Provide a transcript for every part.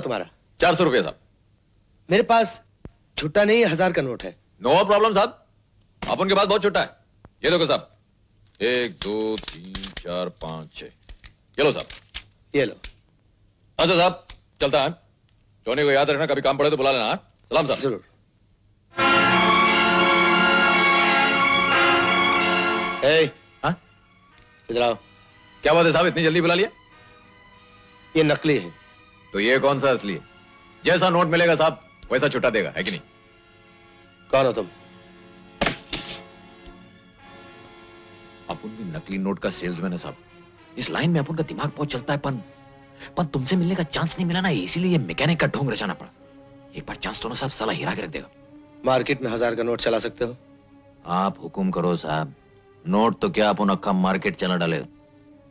तुम्हारा 400 रुपये साहब। मेरे पास छुट्टा नहीं, 1000 का नोट है। नो प्रॉब्लम साहब, अपन के पास बहुत छोटा है। ये देखो साहब, 1 2 3 4 5 6। ये लो साहब। ये लो। अच्छा साहब, चलता है। टोनी को याद रखना, कभी काम पड़े तो बुला लेना। हाँ? सलाम साहब। जरूर। ए, हाँ? इधर आओ। क्या बात है साहब, इतनी जल्दी बुला लिया? ये नकली है। तो ये कौन सा असली है? जैसा नोट मिलेगा साहब वैसा छुट्टा देगा, है कि नहीं? कौन हो तुम? अपन भी नकली नोट का सेल्समैन है साहब। इस लाइन में अपन का दिमाग बहुत चलता है, पर तुमसे मिलने का चांस नहीं मिला ना, इसीलिए मैकेनिक का ढोंग रचाना पड़ा। एक बार चांस तो ना साहब, साला हिरा के रख देगा। मार्केट में 1000 का नोट चला सकते हो? आप हुकुम करो साहब। नोट तो क्या अपन अक्का मार्केट चला डाले।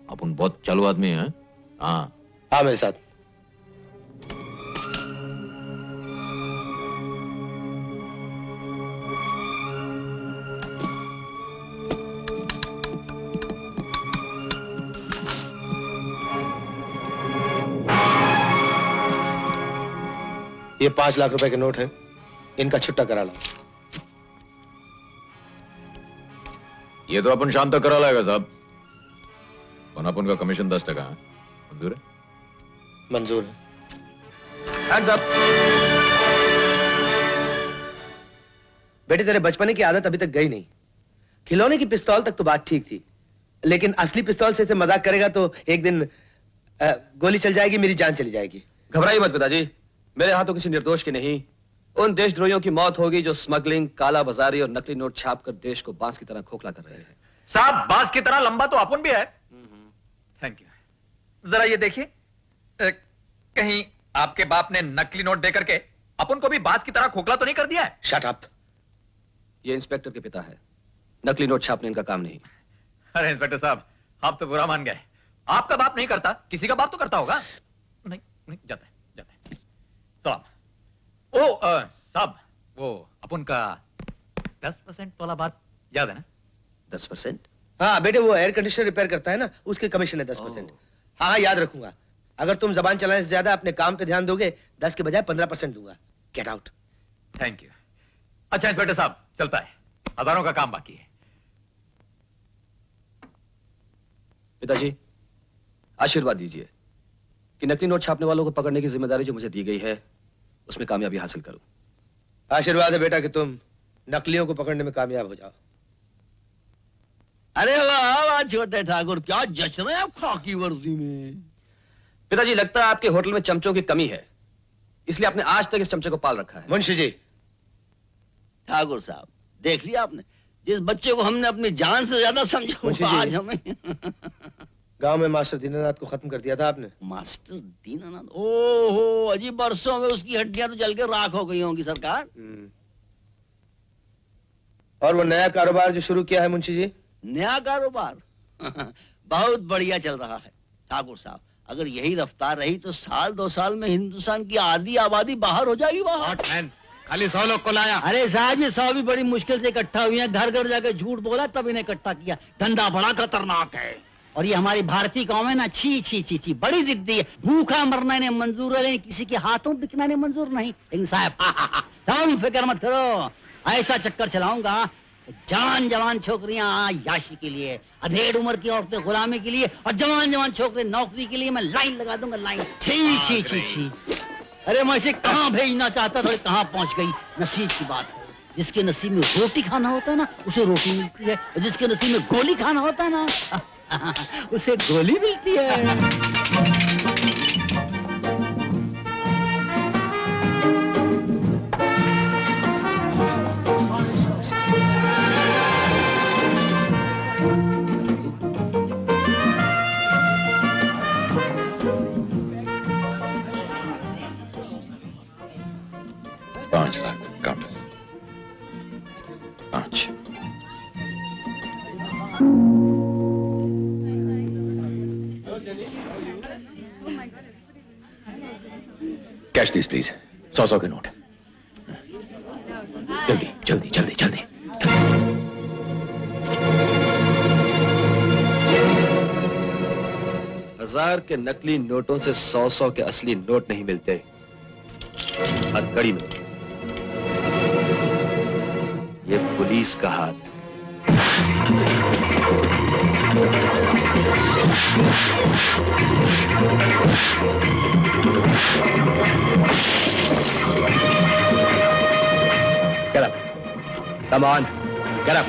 अपन बहुत चालू आदमी है। हाँ हाँ, मेरे साथ। ये 5 लाख रुपए के नोट है, इनका छुट्टा करा लो। ये तो अपन शाम तक करा लाएगा साहब। अपन का कमीशन 10% है। मंजूर है? मंजूर है। Hands up. बेटे, तेरे बचपने की आदत अभी तक गई नहीं। खिलौने की पिस्तौल तक तो बात ठीक थी, लेकिन असली पिस्तौल से मजाक करेगा तो एक दिन गोली चल जाएगी, मेरी जान चली जाएगी। घबराइए मत पिताजी, मेरे हाथों किसी निर्दोष की नहीं। उन देशद्रोहियों की मौत होगी जो स्मगलिंग, काला बाजारी और नकली नोट छापकर देश को बांस की तरह खोखला कर रहे हैं। साहब, बांस की तरह लंबा तो अपन भी है। Thank you. जरा ये देखिए, कहीं आपके बाप ने नकली नोट देकर के अपन को भी बांस की तरह खोखला तो नहीं कर दिया है? Shut up. ये इंस्पेक्टर के पिता है, नकली नोट छापने इनका काम नहीं। अरे इंस्पेक्टर साहब, आप तो बुरा मान गए। आपका बाप नहीं करता, किसी का बाप तो करता होगा। नहीं नहीं, जाते हैं, जाते हैं। सलाम। ओ साहब, वो अपन का 10% वाला बात याद है ना? 10%? हाँ बेटे, वो एयर कंडीशनर रिपेयर करता है ना, उसके कमीशन है 10%। हाँ हाँ, याद रखूंगा। अगर तुम जबान चलाने से ज्यादा अपने काम पे ध्यान दोगे, 10 के बजाय 15% दूंगा। Get out. Thank you. अच्छा इंस्पेक्टर साहब, चलता है, हजारों का काम बाकी है। पिताजी, आशीर्वाद दीजिए कि नकली नोट छापने वालों को पकड़ने की जिम्मेदारी जो मुझे दी गई है उसमें कामयाबी हासिल करूं। आशीर्वाद है बेटा कि तुम नकलियों को पकड़ने में कामयाब हो जाओ। अरे वाह वाह छोटे ठाकुर, क्या जश्न है आप खाकी वर्दी में। पिताजी, लगता है आपके होटल में चमचों की कमी है, इसलिए आपने आज तक इस चमचे को पाल रखा है। मुंशी जी। ठाकुर साहब, देख लिया आपने, जिस बच्चे को हमने अपनी जान से ज्यादा समझा मुंशी वो जी। आज हमें गांव में मास्टर दीनानाथ को खत्म कर दिया था आपने। मास्टर दीनानाथ, ओहो, अजी बरसों में उसकी हड्डियां तो जल के राख हो गई होंगी सरकार। और वो नया कारोबार जो शुरू किया है मुंशी जी? नया कारोबार बहुत बढ़िया चल रहा है ठाकुर साहब। अगर यही रफ्तार रही तो 1-2 साल में हिंदुस्तान की आधी आबादी बाहर हो जाएगी। बाहर खाली 100 लोग को लाया। अरे साहब, ये 100 भी बड़ी मुश्किल से इकट्ठा हुई हैं। घर घर जाके झूठ बोला तब इन्हें इकट्ठा किया। धंधा बड़ा खतरनाक है। और ये हमारी भारतीय कौम है ना, छी छी छी छी, बड़ी जिद्दी है। भूखा मरना इन्हें मंजूर है, लेकिन किसी के हाथों बिकना इन्हें मंजूर नहीं। लेकिन साहब तुम फिक्र मत करो, ऐसा चक्कर चलाऊंगा, जान जवान छोकरियां याशी के लिए, अधेड़ उम्र की औरतें गुलामी के लिए, और जवान जवान छोकरे नौकरी के लिए मैं लाइन लगा दूंगा, लाइन। छी छी छी छी। अरे मैं इसे कहाँ भेजना चाहता था, कहाँ पहुंच गई। नसीब की बात है, जिसके नसीब में रोटी खाना होता है ना, उसे रोटी मिलती है, और जिसके नसीब में गोली खाना होता है ना उसे गोली मिलती है। $5 lakh counters. 5। Cash these please. 100 के नोट। जल्दी जल्दी जल्दी जल्दी। 1000 के नकली नोटों से 100 के असली नोट नहीं मिलते। हथकड़ी में ये पुलिस का हाथ है। Get up. Come on. Get up.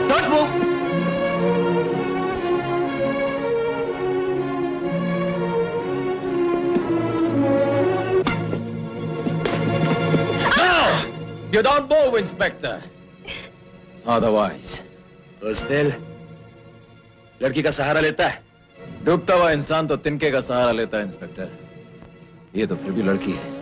Don't move. You don't move, Inspector. Otherwise, उस्तेल लड़की का सहारा लेता है। डूबता हुआ इंसान तो तिनके का सहारा लेता है, इंस्पेक्टर। ये तो फिर भी लड़की है।